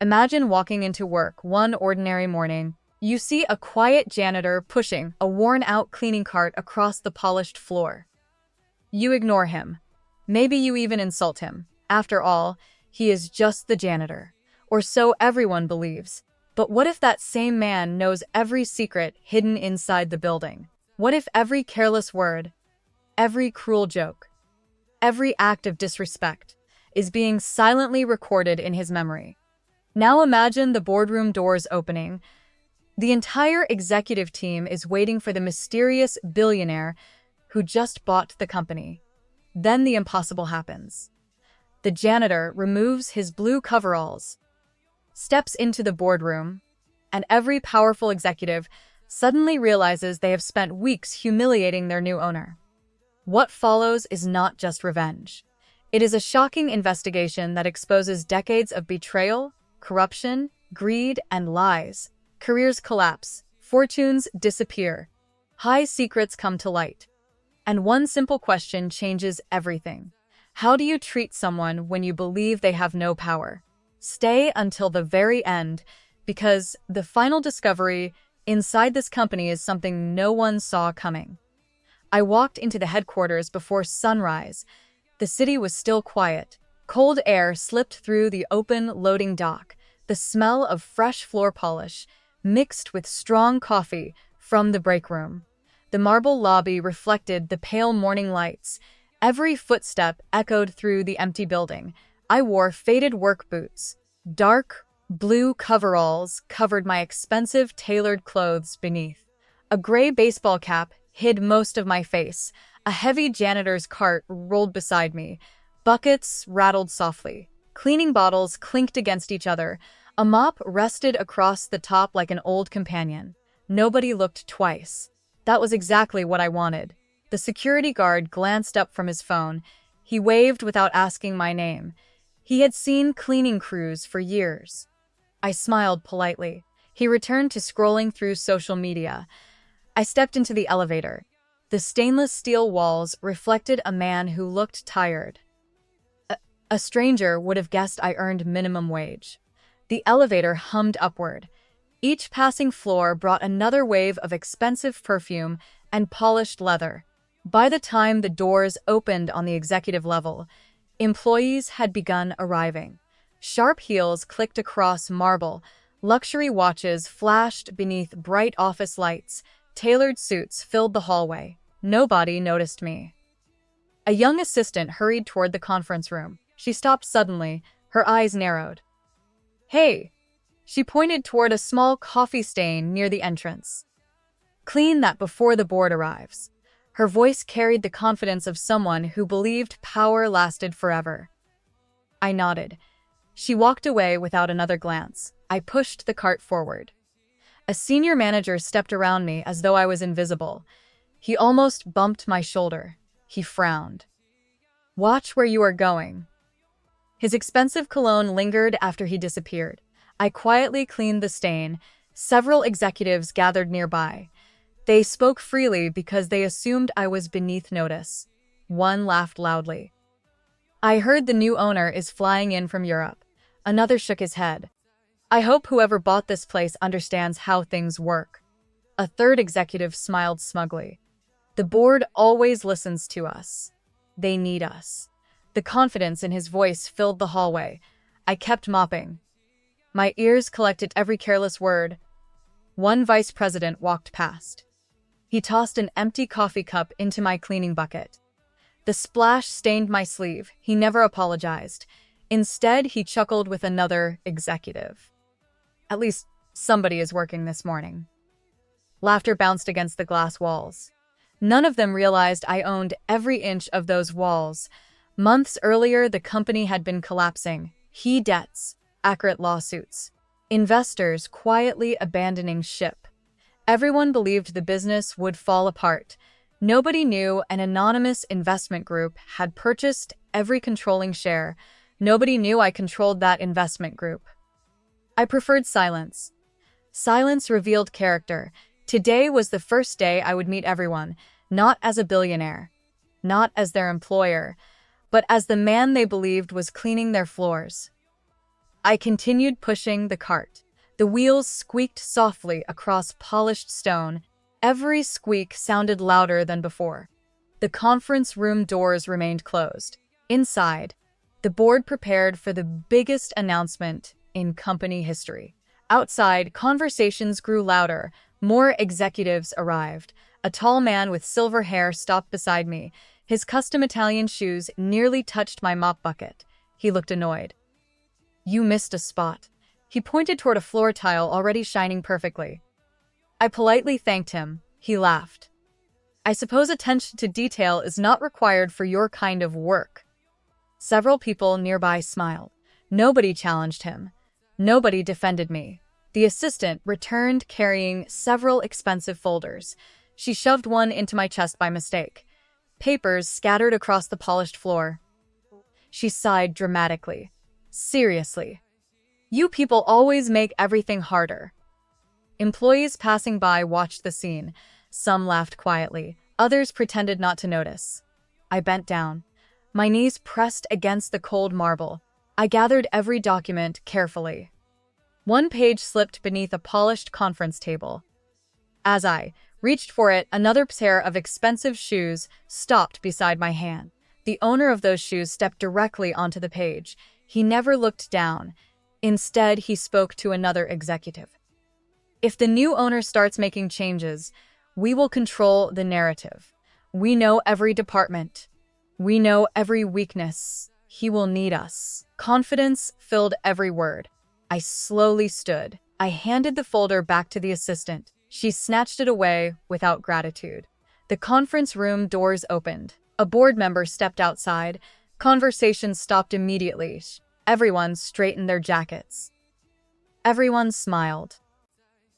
Imagine walking into work one ordinary morning. You see a quiet janitor pushing a worn-out cleaning cart across the polished floor. You ignore him. Maybe you even insult him. After all, he is just the janitor. Or so everyone believes. But what if that same man knows every secret hidden inside the building? What if every careless word, every cruel joke, every act of disrespect is being silently recorded in his memory? Now imagine the boardroom doors opening. The entire executive team is waiting for the mysterious billionaire who just bought the company. Then the impossible happens. The janitor removes his blue coveralls, steps into the boardroom, and every powerful executive suddenly realizes they have spent weeks humiliating their new owner. What follows is not just revenge. It is a shocking investigation that exposes decades of betrayal, corruption, greed, and lies. Careers collapse, fortunes disappear, high secrets come to light. And one simple question changes everything. How do you treat someone when you believe they have no power? Stay until the very end, because the final discovery inside this company is something no one saw coming. I walked into the headquarters before sunrise. The city was still quiet. Cold air slipped through the open loading dock. The smell of fresh floor polish mixed with strong coffee from the break room. The marble lobby reflected the pale morning lights. Every footstep echoed through the empty building. I wore faded work boots. Dark blue coveralls covered my expensive tailored clothes beneath. A gray baseball cap hid most of my face. A heavy janitor's cart rolled beside me. Buckets rattled softly. Cleaning bottles clinked against each other. A mop rested across the top like an old companion. Nobody looked twice. That was exactly what I wanted. The security guard glanced up from his phone. He waved without asking my name. He had seen cleaning crews for years. I smiled politely. He returned to scrolling through social media. I stepped into the elevator. The stainless steel walls reflected a man who looked tired. A stranger would have guessed I earned minimum wage. The elevator hummed upward. Each passing floor brought another wave of expensive perfume and polished leather. By the time the doors opened on the executive level, employees had begun arriving. Sharp heels clicked across marble, luxury watches flashed beneath bright office lights, tailored suits filled the hallway. Nobody noticed me. A young assistant hurried toward the conference room. She stopped suddenly, her eyes narrowed. "Hey!" She pointed toward a small coffee stain near the entrance. "Clean that before the board arrives." Her voice carried the confidence of someone who believed power lasted forever. I nodded. She walked away without another glance. I pushed the cart forward. A senior manager stepped around me as though I was invisible. He almost bumped my shoulder. He frowned. "Watch where you are going." His expensive cologne lingered after he disappeared. I quietly cleaned the stain. Several executives gathered nearby. They spoke freely because they assumed I was beneath notice. One laughed loudly. "I heard the new owner is flying in from Europe." Another shook his head. "I hope whoever bought this place understands how things work." A third executive smiled smugly. "The board always listens to us. They need us." The confidence in his voice filled the hallway. I kept mopping. My ears collected every careless word. One vice president walked past. He tossed an empty coffee cup into my cleaning bucket. The splash stained my sleeve. He never apologized. Instead, he chuckled with another executive. "At least somebody is working this morning." Laughter bounced against the glass walls. None of them realized I owned every inch of those walls. Months earlier, the company had been collapsing. Debts, accurate lawsuits, investors quietly abandoning ship. Everyone believed the business would fall apart. Nobody knew an anonymous investment group had purchased every controlling share. Nobody knew I controlled that investment group. I preferred silence. Silence revealed character. Today was the first day I would meet everyone, not as a billionaire, not as their employer, but as the man they believed was cleaning their floors. I continued pushing the cart. The wheels squeaked softly across polished stone. Every squeak sounded louder than before. The conference room doors remained closed. Inside, the board prepared for the biggest announcement in company history. Outside, conversations grew louder. More executives arrived. A tall man with silver hair stopped beside me. His custom Italian shoes nearly touched my mop bucket. He looked annoyed. "You missed a spot." He pointed toward a floor tile already shining perfectly. I politely thanked him. He laughed. "I suppose attention to detail is not required for your kind of work." Several people nearby smiled. Nobody challenged him. Nobody defended me. The assistant returned carrying several expensive folders. She shoved one into my chest by mistake. Papers scattered across the polished floor. She sighed dramatically. "Seriously. You people always make everything harder." Employees passing by watched the scene. Some laughed quietly. Others pretended not to notice. I bent down. My knees pressed against the cold marble. I gathered every document carefully. One page slipped beneath a polished conference table. As I reached for it, another pair of expensive shoes stopped beside my hand. The owner of those shoes stepped directly onto the page. He never looked down. Instead, he spoke to another executive. "If the new owner starts making changes, we will control the narrative. We know every department. We know every weakness. He will need us." Confidence filled every word. I slowly stood. I handed the folder back to the assistant. She snatched it away without gratitude. The conference room doors opened. A board member stepped outside. Conversation stopped immediately. Everyone straightened their jackets. Everyone smiled.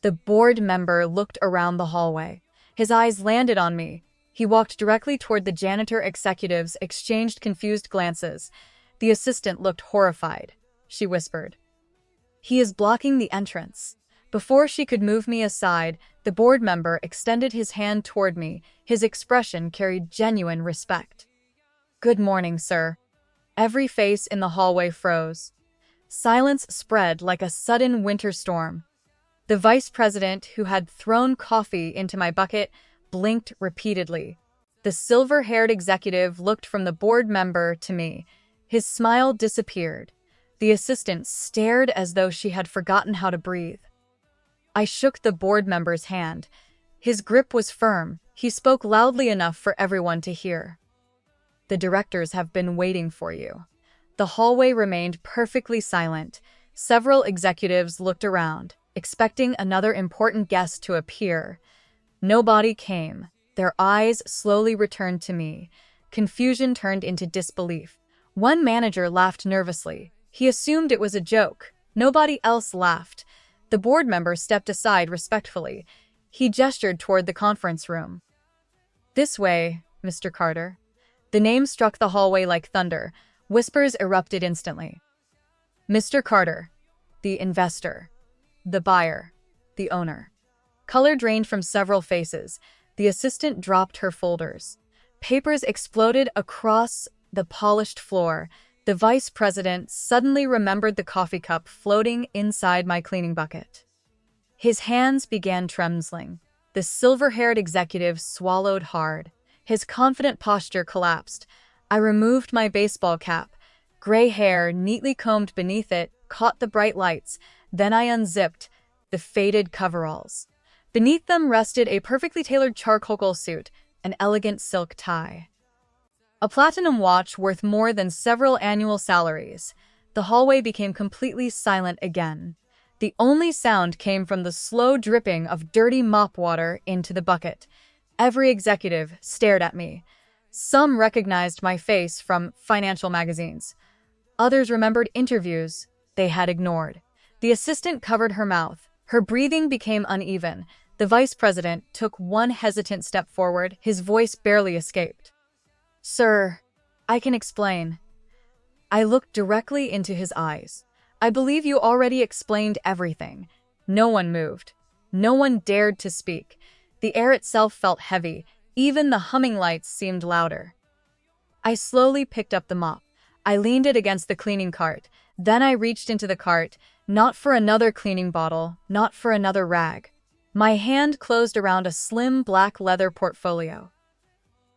The board member looked around the hallway. His eyes landed on me. He walked directly toward the janitor. Executives exchanged confused glances. The assistant looked horrified. She whispered, "He is blocking the entrance." Before she could move me aside, the board member extended his hand toward me. His expression carried genuine respect. "Good morning, sir." Every face in the hallway froze. Silence spread like a sudden winter storm. The vice president, who had thrown coffee into my bucket, blinked repeatedly. The silver-haired executive looked from the board member to me. His smile disappeared. The assistant stared as though she had forgotten how to breathe. I shook the board member's hand. His grip was firm. He spoke loudly enough for everyone to hear. "The directors have been waiting for you." The hallway remained perfectly silent. Several executives looked around, expecting another important guest to appear. Nobody came. Their eyes slowly returned to me. Confusion turned into disbelief. One manager laughed nervously. He assumed it was a joke. Nobody else laughed. The board member stepped aside respectfully. He gestured toward the conference room. "This way, Mr. Carter." The name struck the hallway like thunder. Whispers erupted instantly. Mr. Carter, the investor, the buyer, the owner. Color drained from several faces. The assistant dropped her folders. Papers exploded across the polished floor. The vice president suddenly remembered the coffee cup floating inside my cleaning bucket. His hands began trembling. The silver-haired executive swallowed hard. His confident posture collapsed. I removed my baseball cap. Gray hair, neatly combed beneath it, caught the bright lights. Then I unzipped the faded coveralls. Beneath them rested a perfectly tailored charcoal suit, an elegant silk tie. A platinum watch worth more than several annual salaries. The hallway became completely silent again. The only sound came from the slow dripping of dirty mop water into the bucket. Every executive stared at me. Some recognized my face from financial magazines. Others remembered interviews they had ignored. The assistant covered her mouth. Her breathing became uneven. The vice president took one hesitant step forward. His voice barely escaped. "Sir, I can explain." I looked directly into his eyes. "I believe you already explained everything." No one moved. No one dared to speak. The air itself felt heavy. Even the humming lights seemed louder. I slowly picked up the mop. I leaned it against the cleaning cart. Then I reached into the cart, not for another cleaning bottle, not for another rag. My hand closed around a slim black leather portfolio.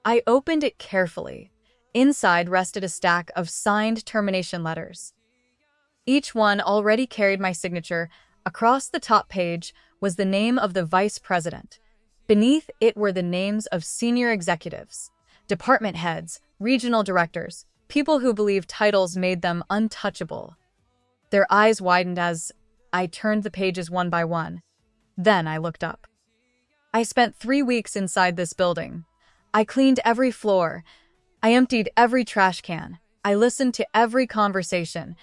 I opened it carefully. Inside rested a stack of signed termination letters. Each one already carried my signature. Across the top page was the name of the vice president. Beneath it were the names of senior executives, department heads, regional directors, people who believed titles made them untouchable. Their eyes widened as I turned the pages one by one. Then I looked up. I spent 3 weeks inside this building. I cleaned every floor. I emptied every trash can. I listened to every conversation.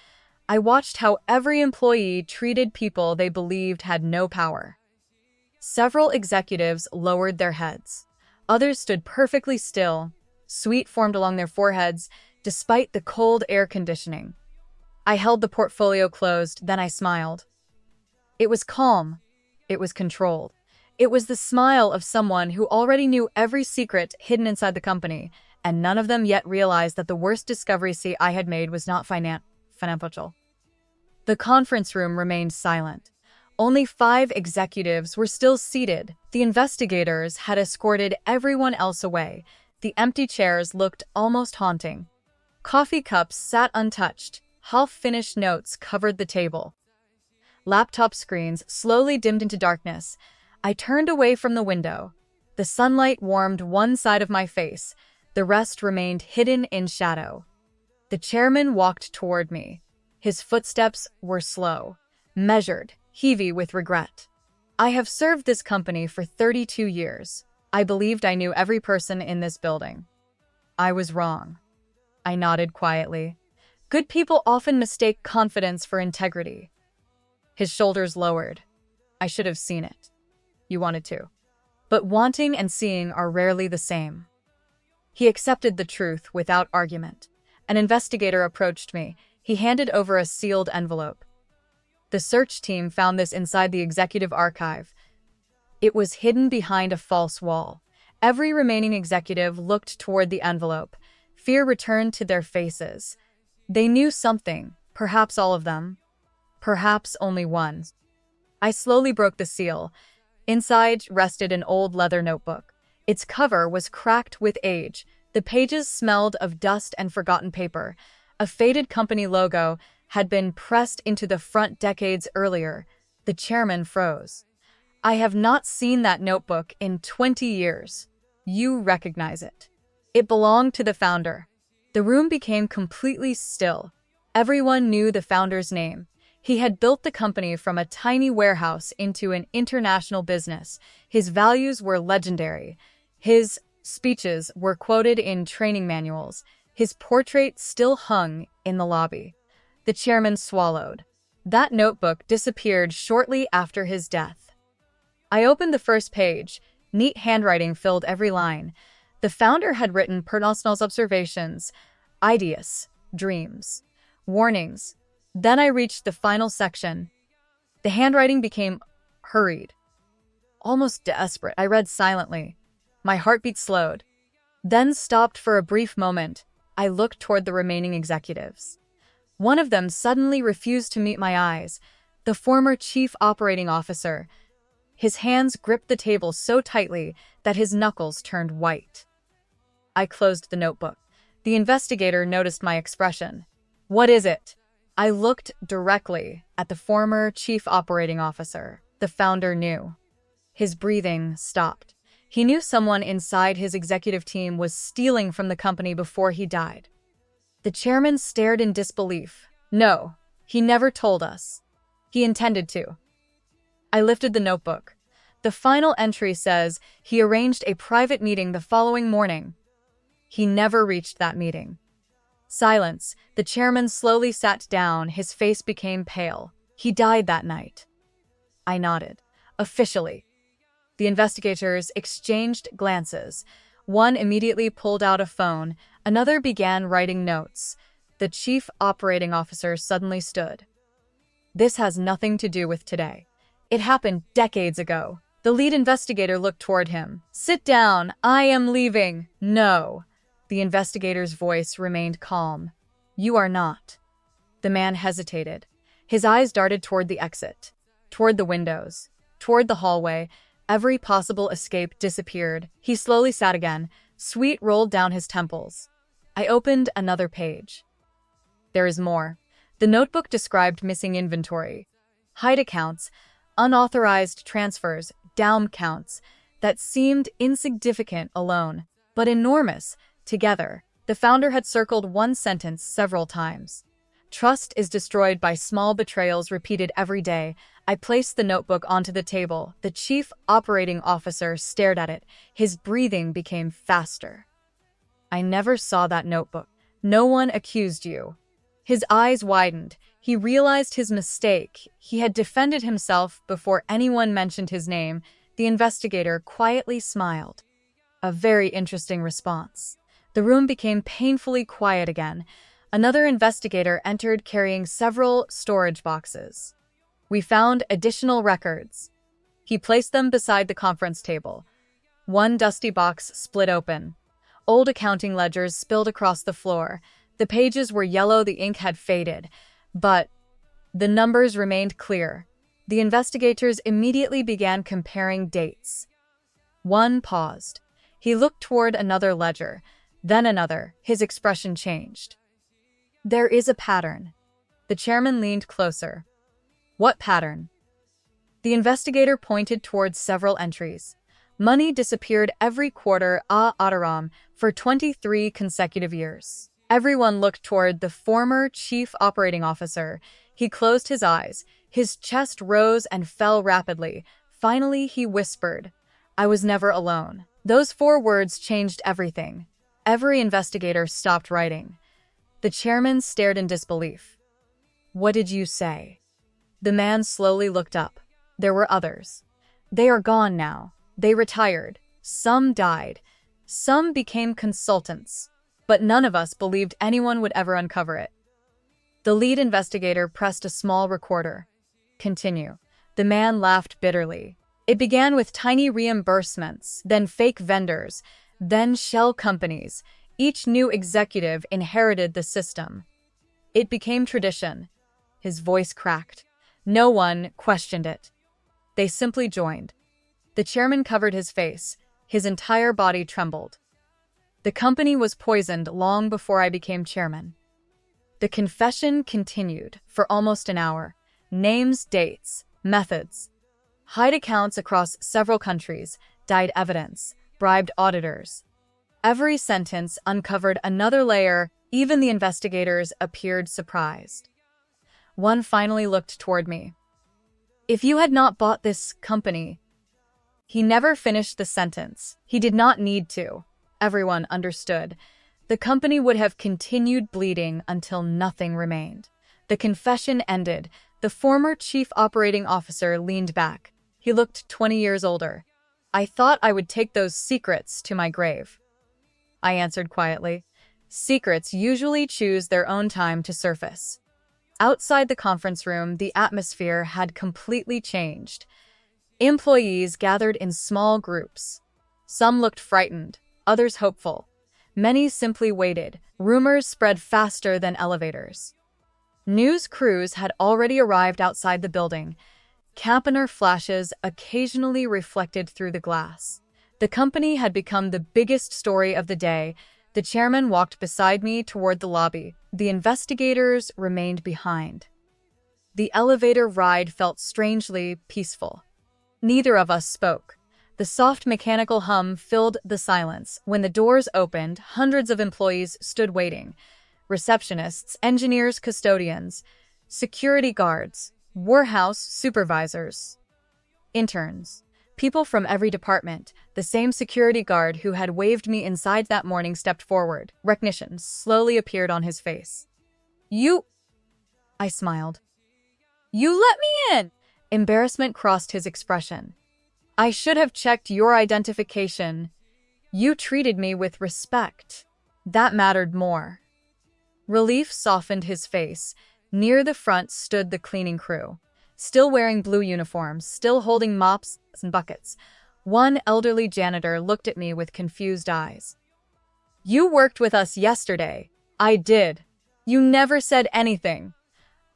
I watched how every employee treated people they believed had no power. Several executives lowered their heads. Others stood perfectly still. Sweat formed along their foreheads, despite the cold air conditioning. I held the portfolio closed, then I smiled. It was calm. It was controlled. It was the smile of someone who already knew every secret hidden inside the company, and none of them yet realized that the worst discovery I had made was not financial. The conference room remained silent. Only 5 executives were still seated. The investigators had escorted everyone else away. The empty chairs looked almost haunting. Coffee cups sat untouched. Half-finished notes covered the table. Laptop screens slowly dimmed into darkness. I turned away from the window. The sunlight warmed one side of my face. The rest remained hidden in shadow. The chairman walked toward me. His footsteps were slow, measured, heavy with regret. I have served this company for 32 years. I believed I knew every person in this building. I was wrong. I nodded quietly. Good people often mistake confidence for integrity. His shoulders lowered. I should have seen it. You wanted to. But wanting and seeing are rarely the same. He accepted the truth without argument. An investigator approached me. He handed over a sealed envelope. The search team found this inside the executive archive. It was hidden behind a false wall. Every remaining executive looked toward the envelope. Fear returned to their faces. They knew something, perhaps all of them, perhaps only one. I slowly broke the seal. Inside rested an old leather notebook. Its cover was cracked with age. The pages smelled of dust and forgotten paper. A faded company logo had been pressed into the front decades earlier. The chairman froze. I have not seen that notebook in 20 years. You recognize it. It belonged to the founder. The room became completely still. Everyone knew the founder's name. He had built the company from a tiny warehouse into an international business. His values were legendary. His speeches were quoted in training manuals. His portrait still hung in the lobby. The chairman swallowed. That notebook disappeared shortly after his death. I opened the first page. Neat handwriting filled every line. The founder had written personal observations, ideas, dreams, warnings. Then I reached the final section. The handwriting became hurried, almost desperate. I read silently. My heartbeat slowed, then stopped for a brief moment. I looked toward the remaining executives. One of them suddenly refused to meet my eyes, the former chief operating officer. His hands gripped the table so tightly that his knuckles turned white. I closed the notebook. The investigator noticed my expression. "What is it?" I looked directly at the former chief operating officer. The founder knew. His breathing stopped. He knew someone inside his executive team was stealing from the company before he died. The chairman stared in disbelief. No, he never told us. He intended to. I lifted the notebook. The final entry says he arranged a private meeting the following morning. He never reached that meeting. Silence. The chairman slowly sat down. His face became pale. He died that night. I nodded. Officially. The investigators exchanged glances. One immediately pulled out a phone. Another began writing notes. The chief operating officer suddenly stood. This has nothing to do with today. It happened decades ago. The lead investigator looked toward him. Sit down. I am leaving. No. The investigator's voice remained calm. You are not. The man hesitated. His eyes darted toward the exit, toward the windows, toward the hallway. Every possible escape disappeared. He slowly sat again. Sweat rolled down his temples. I opened another page. There is more. The notebook described missing inventory, hide accounts, unauthorized transfers, down counts that seemed insignificant alone, but enormous together. The founder had circled one sentence several times. Trust is destroyed by small betrayals repeated every day. I placed the notebook onto the table. The chief operating officer stared at it. His breathing became faster. I never saw that notebook. No one accused you. His eyes widened. He realized his mistake. He had defended himself before anyone mentioned his name. The investigator quietly smiled. A very interesting response. The room became painfully quiet again. Another investigator entered carrying several storage boxes. We found additional records. He placed them beside the conference table. One dusty box split open. Old accounting ledgers spilled across the floor. The pages were yellow, the ink had faded, but the numbers remained clear. The investigators immediately began comparing dates. One paused. He looked toward another ledger, then another. His expression changed. There is a pattern. The chairman leaned closer. What pattern? The investigator pointed towards several entries. Money disappeared every quarter Ataram for 23 consecutive years. Everyone looked toward the former chief operating officer. He closed his eyes. His chest rose and fell rapidly. Finally, he whispered, "I was never alone." Those 4 words changed everything. Every investigator stopped writing. The chairman stared in disbelief. "What did you say?" The man slowly looked up. There were others. They are gone now. They retired. Some died. Some became consultants. But none of us believed anyone would ever uncover it. The lead investigator pressed a small recorder. Continue. The man laughed bitterly. It began with tiny reimbursements, then fake vendors, then shell companies. Each new executive inherited the system. It became tradition. His voice cracked. No one questioned it. They simply joined. The chairman covered his face. His entire body trembled. The company was poisoned long before I became chairman. The confession continued for almost an hour. Names, dates, methods. Hide accounts across several countries, dyed evidence, bribed auditors. Every sentence uncovered another layer. Even the investigators appeared surprised. One finally looked toward me. "If you had not bought this company..." He never finished the sentence. He did not need to. Everyone understood. The company would have continued bleeding until nothing remained. The confession ended. The former chief operating officer leaned back. He looked 20 years older. "I thought I would take those secrets to my grave." I answered quietly. Secrets usually choose their own time to surface. Outside the conference room, the atmosphere had completely changed. Employees gathered in small groups. Some looked frightened, others hopeful. Many simply waited. Rumors spread faster than elevators. News crews had already arrived outside the building. Campaner flashes occasionally reflected through the glass. The company had become the biggest story of the day. The chairman walked beside me toward the lobby. The investigators remained behind. The elevator ride felt strangely peaceful. Neither of us spoke. The soft mechanical hum filled the silence. When the doors opened, hundreds of employees stood waiting. Receptionists, engineers, custodians, security guards, warehouse supervisors, interns. People from every department. The same security guard who had waved me inside that morning stepped forward. Recognition slowly appeared on his face. "You..." I smiled. "You let me in!" Embarrassment crossed his expression. "I should have checked your identification. You treated me with respect. That mattered more." Relief softened his face. Near the front stood the cleaning crew. Still wearing blue uniforms, still holding mops and buckets. One elderly janitor looked at me with confused eyes. "You worked with us yesterday." "I did." "You never said anything."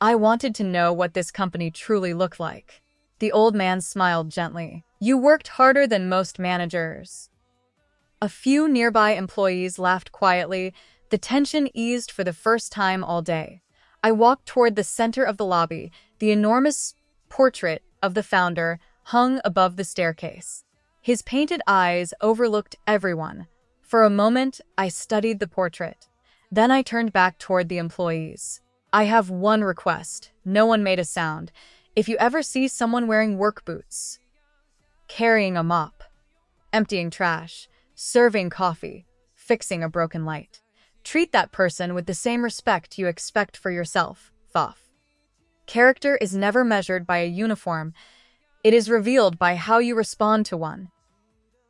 I wanted to know what this company truly looked like. The old man smiled gently. You worked harder than most managers. A few nearby employees laughed quietly. The tension eased for the first time all day. I walked toward the center of the lobby. The enormous portrait of the founder hung above the staircase. His painted eyes overlooked everyone. For a moment, I studied the portrait. Then I turned back toward the employees. I have one request. No one made a sound. If you ever see someone wearing work boots, carrying a mop, emptying trash, serving coffee, fixing a broken light, treat that person with the same respect you expect for yourself. Thoth. Character is never measured by a uniform. It is revealed by how you respond to one.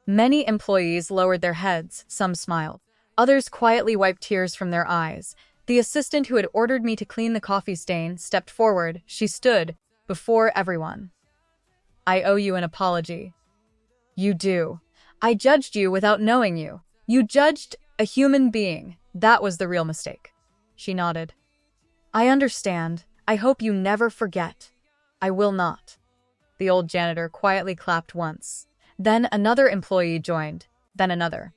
Many employees lowered their heads, some smiled. Others quietly wiped tears from their eyes. The assistant who had ordered me to clean the coffee stain stepped forward. She stood before everyone. I owe you an apology. You do. I judged you without knowing you. You judged a human being. That was the real mistake. She nodded. I understand. I hope you never forget. I will not. The old janitor quietly clapped once. Then another employee joined, then another.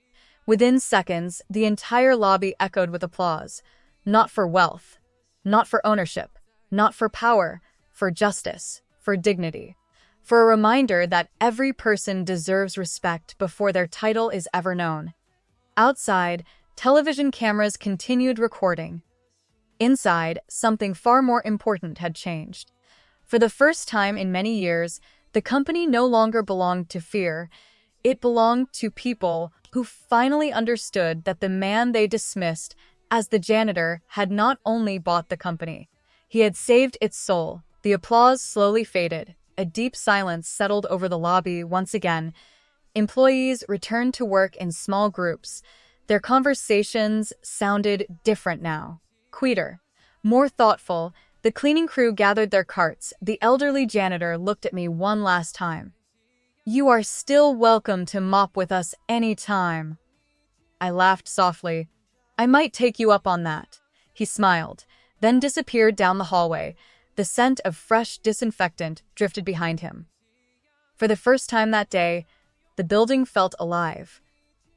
Within seconds, the entire lobby echoed with applause. Not for wealth, not for ownership, not for power, for justice, for dignity. For a reminder that every person deserves respect before their title is ever known. Outside, television cameras continued recording. Inside, something far more important had changed. For the first time in many years, the company no longer belonged to fear. It belonged to people who finally understood that the man they dismissed as the janitor had not only bought the company, he had saved its soul. The applause slowly faded. A deep silence settled over the lobby once again. Employees returned to work in small groups. Their conversations sounded different now. Quieter, more thoughtful. The cleaning crew gathered their carts. The elderly janitor looked at me one last time. You are still welcome to mop with us anytime. I laughed softly. I might take you up on that. He smiled, then disappeared down the hallway. The scent of fresh disinfectant drifted behind him. For the first time that day, the building felt alive.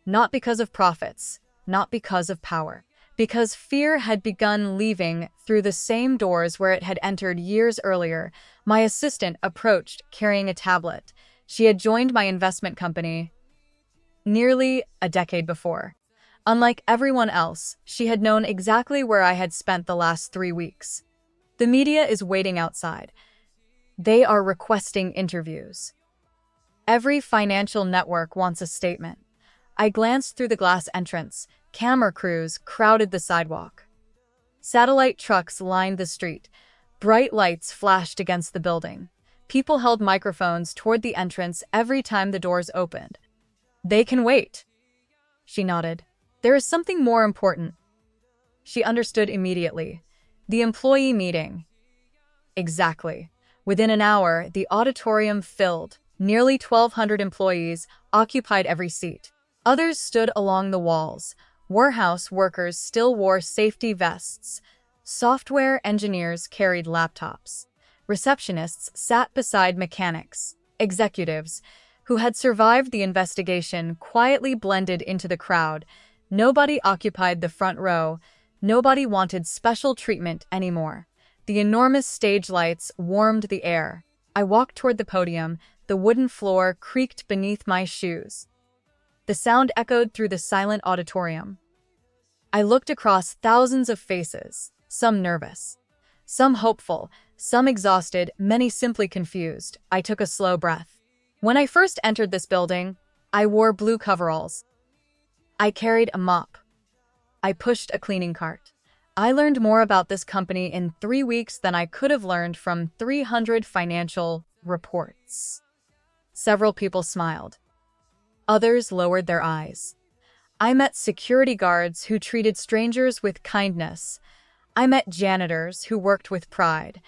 Not because of profits, not because of power. Because fear had begun leaving through the same doors where it had entered years earlier. My assistant approached, carrying a tablet. She had joined my investment company nearly a decade before. Unlike everyone else, she had known exactly where I had spent the last 3 weeks. The media is waiting outside. They are requesting interviews. Every financial network wants a statement. I glanced through the glass entrance. Camera crews crowded the sidewalk. Satellite trucks lined the street. Bright lights flashed against the building. People held microphones toward the entrance every time the doors opened. They can wait. She nodded. There is something more important. She understood immediately. The employee meeting. Exactly. Within an hour, the auditorium filled. Nearly 1,200 employees occupied every seat. Others stood along the walls. Warehouse workers still wore safety vests. Software engineers carried laptops. Receptionists sat beside mechanics. Executives, who had survived the investigation, quietly blended into the crowd. Nobody occupied the front row. Nobody wanted special treatment anymore. The enormous stage lights warmed the air. I walked toward the podium. The wooden floor creaked beneath my shoes. The sound echoed through the silent auditorium. I looked across thousands of faces, some nervous, some hopeful, some exhausted, many simply confused. I took a slow breath. When I first entered this building, I wore blue coveralls. I carried a mop. I pushed a cleaning cart. I learned more about this company in 3 weeks than I could have learned from 300 financial reports. Several people smiled. Others lowered their eyes. I met security guards who treated strangers with kindness. I met janitors who worked with pride.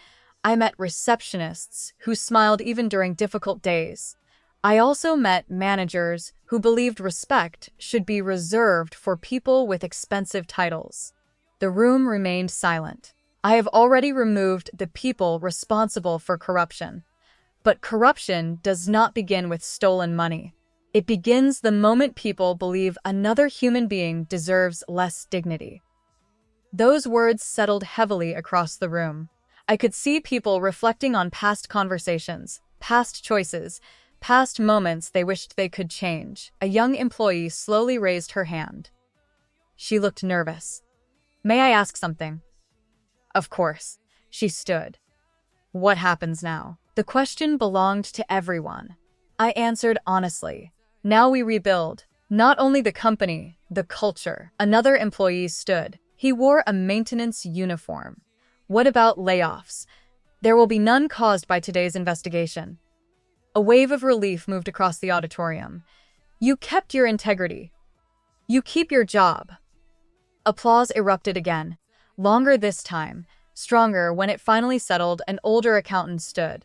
I met receptionists who smiled even during difficult days. I also met managers who believed respect should be reserved for people with expensive titles. The room remained silent. I have already removed the people responsible for corruption. But corruption does not begin with stolen money. It begins the moment people believe another human being deserves less dignity. Those words settled heavily across the room. I could see people reflecting on past conversations, past choices, past moments they wished they could change. A young employee slowly raised her hand. She looked nervous. "May I ask something?" "Of course." She stood. "What happens now?" The question belonged to everyone. I answered honestly. "Now we rebuild. Not only the company, the culture." Another employee stood. He wore a maintenance uniform. "What about layoffs?" "There will be none caused by today's investigation." A wave of relief moved across the auditorium. "You kept your integrity. You keep your job." Applause erupted again. Longer this time, stronger when it finally settled. An older accountant stood.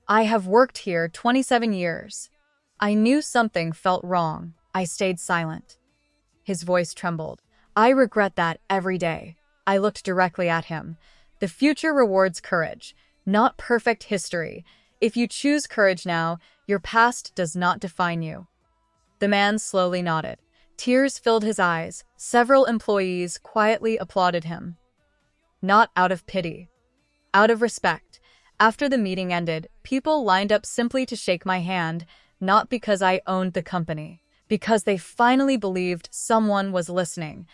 "I have worked here 27 years. I knew something felt wrong. I stayed silent." His voice trembled. "I regret that every day." I looked directly at him. "The future rewards courage, not perfect history. If you choose courage now, your past does not define you." The man slowly nodded. Tears filled his eyes. Several employees quietly applauded him. Not out of pity, out of respect. After the meeting ended, people lined up simply to shake my hand, not because I owned the company, because they finally believed someone was listening.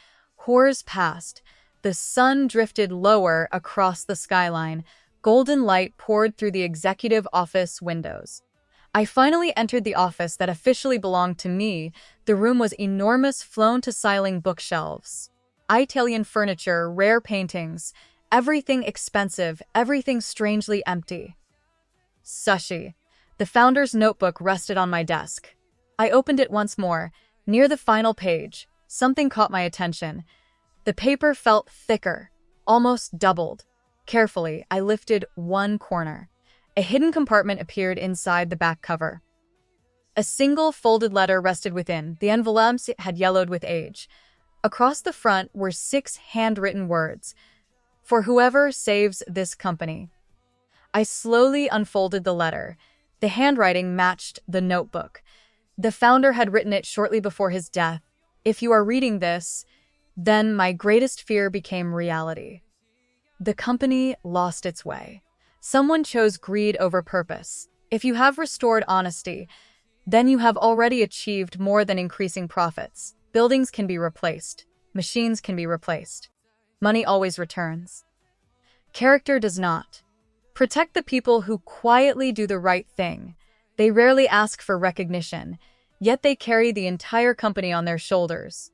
Hours passed. The sun drifted lower across the skyline. Golden light poured through the executive office windows. I finally entered the office that officially belonged to me. The room was enormous, flown-to-ceiling bookshelves. Italian furniture, rare paintings, everything expensive, everything strangely empty. Sushi. The founder's notebook rested on my desk. I opened it once more. Near the final page, something caught my attention. The paper felt thicker, almost doubled. Carefully, I lifted one corner. A hidden compartment appeared inside the back cover. A single folded letter rested within. The envelopes had yellowed with age. Across the front were 6 handwritten words. "For whoever saves this company." I slowly unfolded the letter. The handwriting matched the notebook. The founder had written it shortly before his death. "If you are reading this, then my greatest fear became reality." The company lost its way. Someone chose greed over purpose. If you have restored honesty, then you have already achieved more than increasing profits. Buildings can be replaced. Machines can be replaced. Money always returns. Character does not. Protect the people who quietly do the right thing. They rarely ask for recognition, yet they carry the entire company on their shoulders.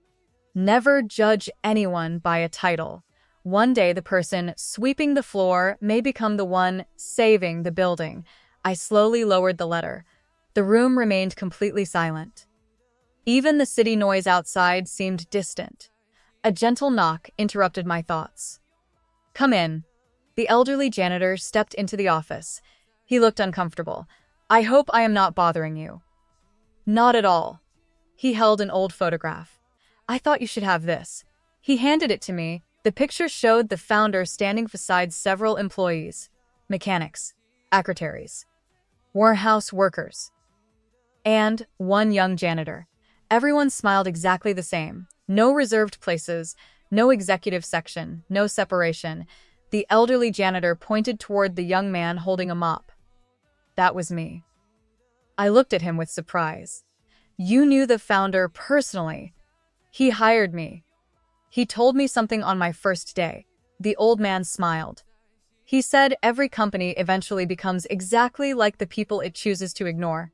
Never judge anyone by a title. One day the person sweeping the floor may become the one saving the building. I slowly lowered the letter. The room remained completely silent. Even the city noise outside seemed distant. A gentle knock interrupted my thoughts. "Come in." The elderly janitor stepped into the office. He looked uncomfortable. "I hope I am not bothering you." "Not at all." He held an old photograph. "I thought you should have this." He handed it to me. The picture showed the founder standing beside several employees, mechanics, secretaries, warehouse workers, and one young janitor. Everyone smiled exactly the same. No reserved places, no executive section, no separation. The elderly janitor pointed toward the young man holding a mop. That was me. I looked at him with surprise. "You knew the founder personally." "He hired me. He told me something on my first day." The old man smiled. "He said every company eventually becomes exactly like the people it chooses to ignore."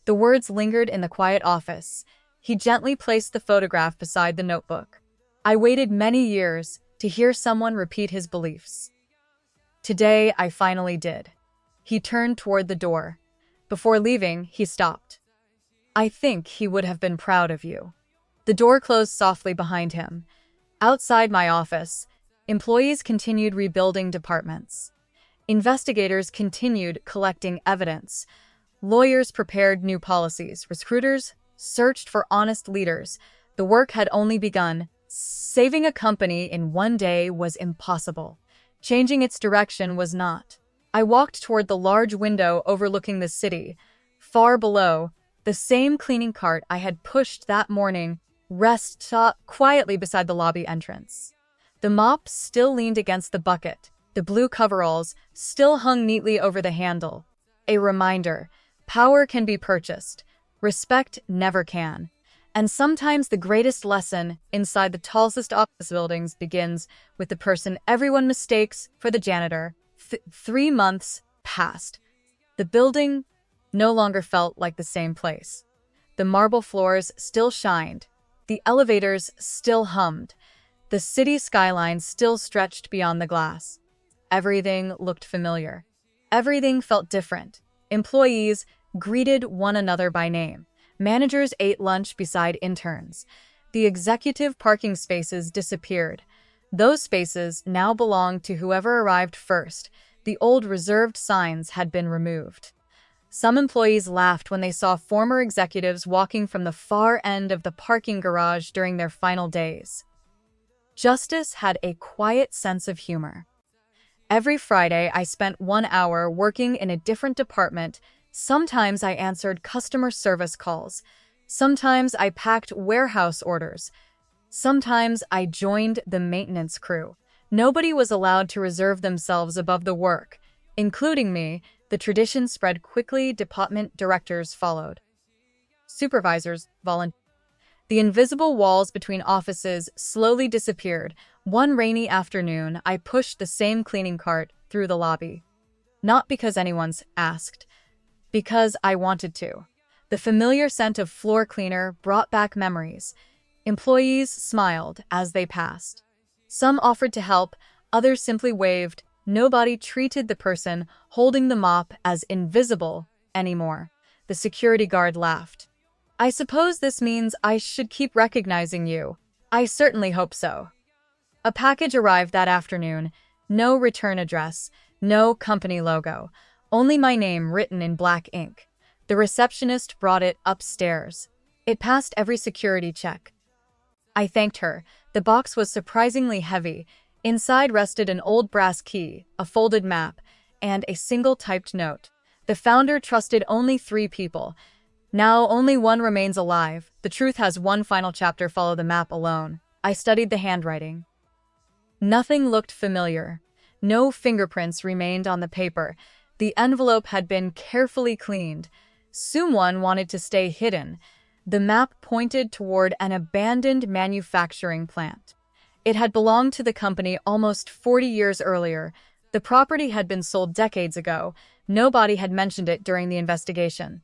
The words lingered in the quiet office. He gently placed the photograph beside the notebook. I waited many years to hear someone repeat his beliefs. Today, I finally did. He turned toward the door. Before leaving, he stopped. "I think he would have been proud of you." The door closed softly behind him. Outside my office, employees continued rebuilding departments. Investigators continued collecting evidence. Lawyers prepared new policies. Recruiters searched for honest leaders. The work had only begun. Saving a company in one day was impossible. Changing its direction was not. I walked toward the large window overlooking the city. Far below, the same cleaning cart I had pushed that morning rested quietly beside the lobby entrance. The mop still leaned against the bucket. The blue coveralls still hung neatly over the handle. A reminder: power can be purchased. Respect never can. And sometimes the greatest lesson inside the tallest office buildings begins with the person everyone mistakes for the janitor. 3 months passed. The building no longer felt like the same place. The marble floors still shined. The elevators still hummed. The city skyline still stretched beyond the glass. Everything looked familiar. Everything felt different. Employees greeted one another by name. Managers ate lunch beside interns. The executive parking spaces disappeared. Those spaces now belonged to whoever arrived first. The old reserved signs had been removed. Some employees laughed when they saw former executives walking from the far end of the parking garage during their final days. Justice had a quiet sense of humor. Every Friday, I spent 1 hour working in a different department. Sometimes I answered customer service calls. Sometimes I packed warehouse orders. Sometimes I joined the maintenance crew. Nobody was allowed to reserve themselves above the work, including me. The tradition spread quickly. Department directors followed. Supervisors volunteered. The invisible walls between offices slowly disappeared. One rainy afternoon, I pushed the same cleaning cart through the lobby. Not because anyone's asked, because I wanted to. The familiar scent of floor cleaner brought back memories. Employees smiled as they passed. Some offered to help, others simply waved. Nobody treated the person holding the mop as invisible anymore. The security guard laughed. I suppose this means I should keep recognizing you. I certainly hope so. A package arrived that afternoon. No return address, no company logo, only my name written in black ink. The receptionist brought it upstairs. It passed every security check. I thanked her. The box was surprisingly heavy. Inside rested an old brass key, a folded map, and a single typed note. The founder trusted only 3 people. Now only one remains alive. The truth has one final chapter. Follow the map alone. I studied the handwriting. Nothing looked familiar. No fingerprints remained on the paper. The envelope had been carefully cleaned. Someone wanted to stay hidden. The map pointed toward an abandoned manufacturing plant. It had belonged to the company almost 40 years earlier. The property had been sold decades ago. Nobody had mentioned it during the investigation.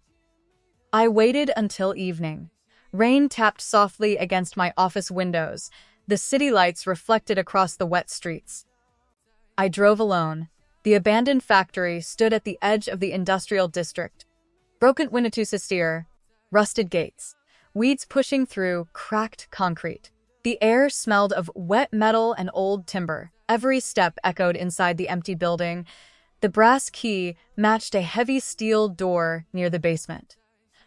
I waited until evening. Rain tapped softly against my office windows. The city lights reflected across the wet streets. I drove alone. The abandoned factory stood at the edge of the industrial district. Broken windows, steer, rusted gates, weeds pushing through cracked concrete. The air smelled of wet metal and old timber. Every step echoed inside the empty building. The brass key matched a heavy steel door near the basement.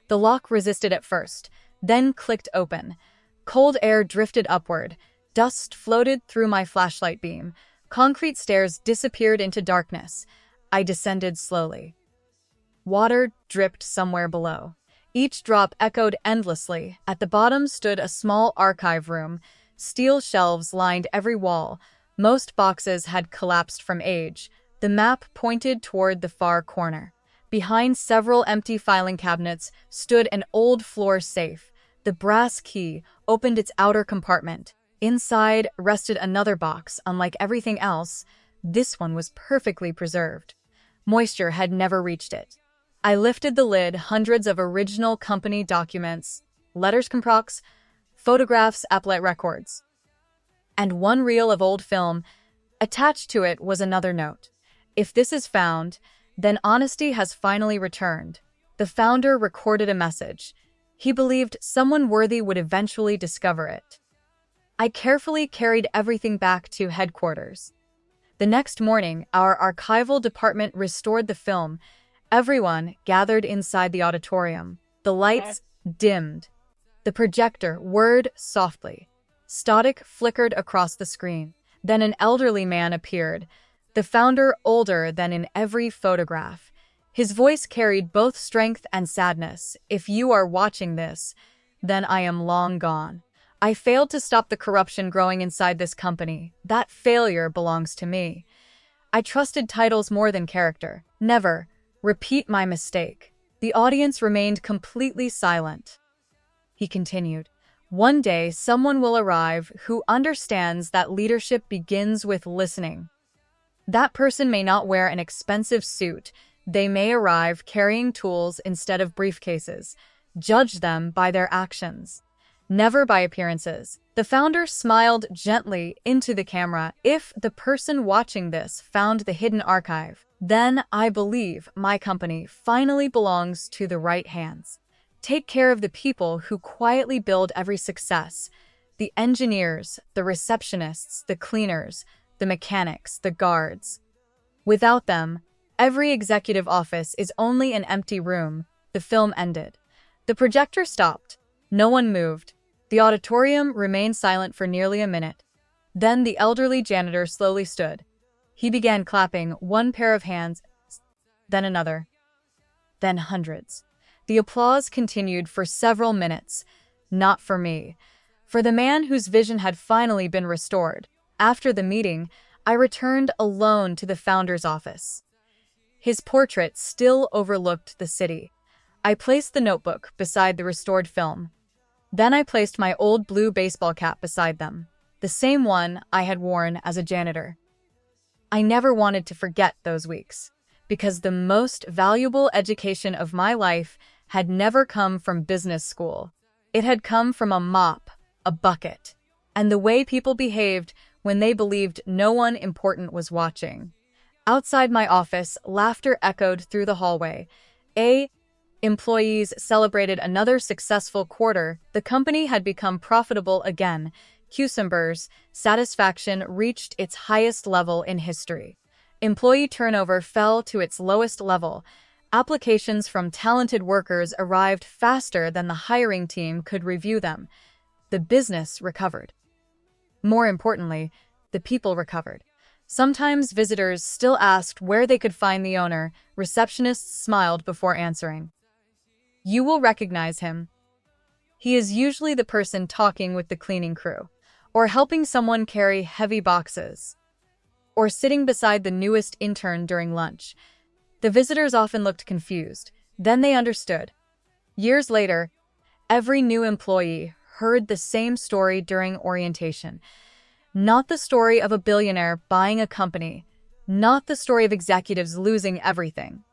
The lock resisted at first, then clicked open. Cold air drifted upward. Dust floated through my flashlight beam. Concrete stairs disappeared into darkness. I descended slowly. Water dripped somewhere below. Each drop echoed endlessly. At the bottom stood a small archive room. Steel shelves lined every wall. Most boxes had collapsed from age. The map pointed toward the far corner. Behind several empty filing cabinets stood an old floor safe. The brass key opened its outer compartment. Inside rested another box. Unlike everything else, this one was perfectly preserved. Moisture had never reached it. I lifted the lid. Hundreds of original company documents, letters, comprocs, photographs, appellate records, and one reel of old film. Attached to it was another note. If this is found, then honesty has finally returned. The founder recorded a message. He believed someone worthy would eventually discover it. I carefully carried everything back to headquarters. The next morning, our archival department restored the film. Everyone gathered inside the auditorium. The lights dimmed. The projector whirred softly. Static flickered across the screen. Then an elderly man appeared. The founder older than in every photograph. His voice carried both strength and sadness. If you are watching this, then I am long gone. I failed to stop the corruption growing inside this company. That failure belongs to me. I trusted titles more than character. Never. Repeat my mistake. The audience remained completely silent. He continued, "One day someone will arrive who understands that leadership begins with listening. That person may not wear an expensive suit. They may arrive carrying tools instead of briefcases. Judge them by their actions, never by appearances." The founder smiled gently into the camera. If the person watching this found the hidden archive, then I believe my company finally belongs to the right hands. Take care of the people who quietly build every success. The engineers, the receptionists, the cleaners, the mechanics, the guards. Without them, every executive office is only an empty room. The film ended. The projector stopped. No one moved. The auditorium remained silent for nearly a minute. Then the elderly janitor slowly stood. He began clapping one pair of hands, then another, then hundreds. The applause continued for several minutes. Not for me. For the man whose vision had finally been restored. After the meeting, I returned alone to the founder's office. His portrait still overlooked the city. I placed the notebook beside the restored film. Then I placed my old blue baseball cap beside them, the same one I had worn as a janitor. I never wanted to forget those weeks, because the most valuable education of my life had never come from business school. It had come from a mop, a bucket, and the way people behaved when they believed no one important was watching. Outside my office, laughter echoed through the hallway. Employees celebrated another successful quarter. The company had become profitable again. Customers' satisfaction reached its highest level in history. Employee turnover fell to its lowest level. Applications from talented workers arrived faster than the hiring team could review them. The business recovered. More importantly, the people recovered. Sometimes visitors still asked where they could find the owner. Receptionists smiled before answering. You will recognize him. He is usually the person talking with the cleaning crew, or helping someone carry heavy boxes, or sitting beside the newest intern during lunch. The visitors often looked confused. Then they understood. Years later, every new employee heard the same story during orientation. Not the story of a billionaire buying a company, not the story of executives losing everything.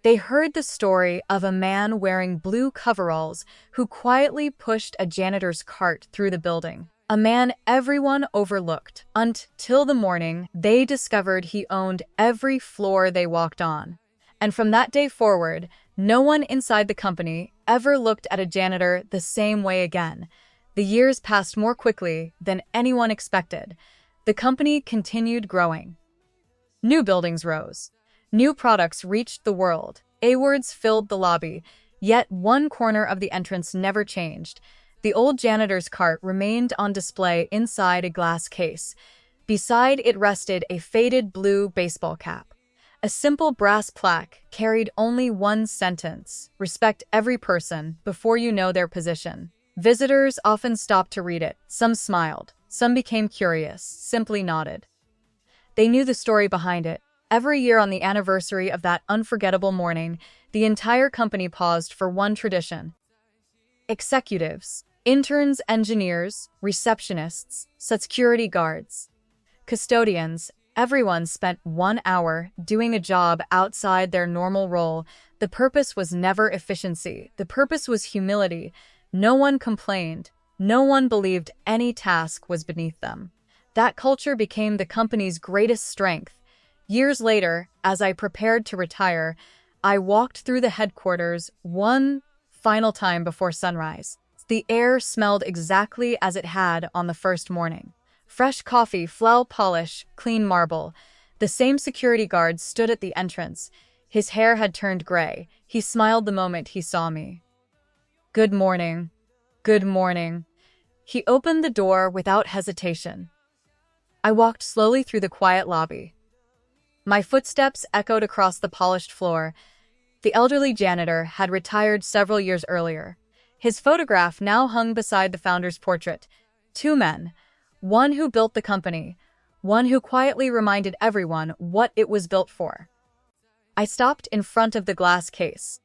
They heard the story of a man wearing blue coveralls who quietly pushed a janitor's cart through the building. A man everyone overlooked, until the morning they discovered he owned every floor they walked on. And from that day forward, no one inside the company ever looked at a janitor the same way again. The years passed more quickly than anyone expected. The company continued growing. New buildings rose. New products reached the world. Awards filled the lobby, yet one corner of the entrance never changed. The old janitor's cart remained on display inside a glass case. Beside it rested a faded blue baseball cap. A simple brass plaque carried only one sentence: respect every person before you know their position. Visitors often stopped to read it. Some smiled. Some became curious, simply nodded. They knew the story behind it. Every year on the anniversary of that unforgettable morning, the entire company paused for one tradition. Executives, interns, engineers, receptionists, security guards, custodians, everyone spent 1 hour doing a job outside their normal role. The purpose was never efficiency. The purpose was humility. No one complained. No one believed any task was beneath them. That culture became the company's greatest strength. Years later, as I prepared to retire, I walked through the headquarters one final time before sunrise. The air smelled exactly as it had on the first morning. Fresh coffee, flour polish, clean marble. The same security guard stood at the entrance. His hair had turned gray. He smiled the moment he saw me. Good morning. Good morning. He opened the door without hesitation. I walked slowly through the quiet lobby. My footsteps echoed across the polished floor. The elderly janitor had retired several years earlier. His photograph now hung beside the founder's portrait. Two men, one who built the company, one who quietly reminded everyone what it was built for. I stopped in front of the glass case.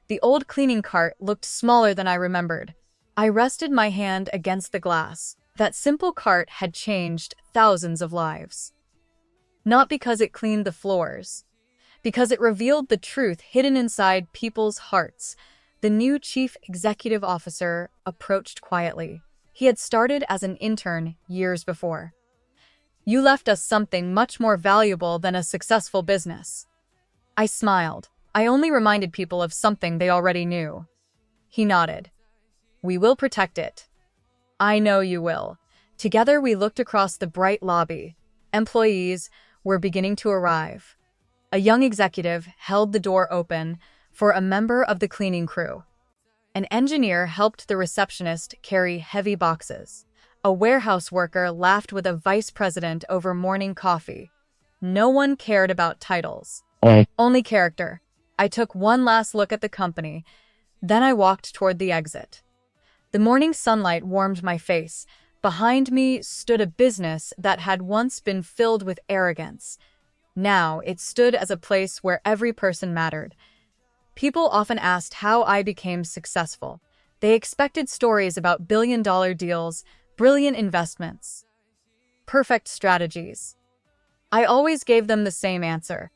The old cleaning cart looked smaller than I remembered. I rested my hand against the glass. That simple cart had changed thousands of lives. Not because it cleaned the floors, because it revealed the truth hidden inside people's hearts. The new chief executive officer approached quietly. He had started as an intern years before. "You left us something much more valuable than a successful business." I smiled. I only reminded people of something they already knew. He nodded. "We will protect it." "I know you will." Together we looked across the bright lobby. Employees were beginning to arrive. A young executive held the door open for a member of the cleaning crew. An engineer helped the receptionist carry heavy boxes. A warehouse worker laughed with a vice president over morning coffee. No one cared about titles. Only character. I took one last look at the company, then I walked toward the exit. The morning sunlight warmed my face. Behind me stood a business that had once been filled with arrogance. Now it stood as a place where every person mattered. People often asked how I became successful. They expected stories about billion-dollar deals, brilliant investments, perfect strategies. I always gave them the same answer.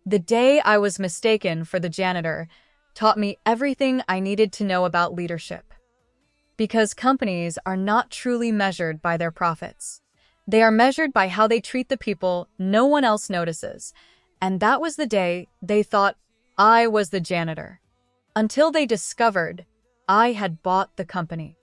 The day I was mistaken for the janitor taught me everything I needed to know about leadership. Because companies are not truly measured by their profits. They are measured by how they treat the people no one else notices. And that was the day they thought I was the janitor. Until they discovered I had bought the company.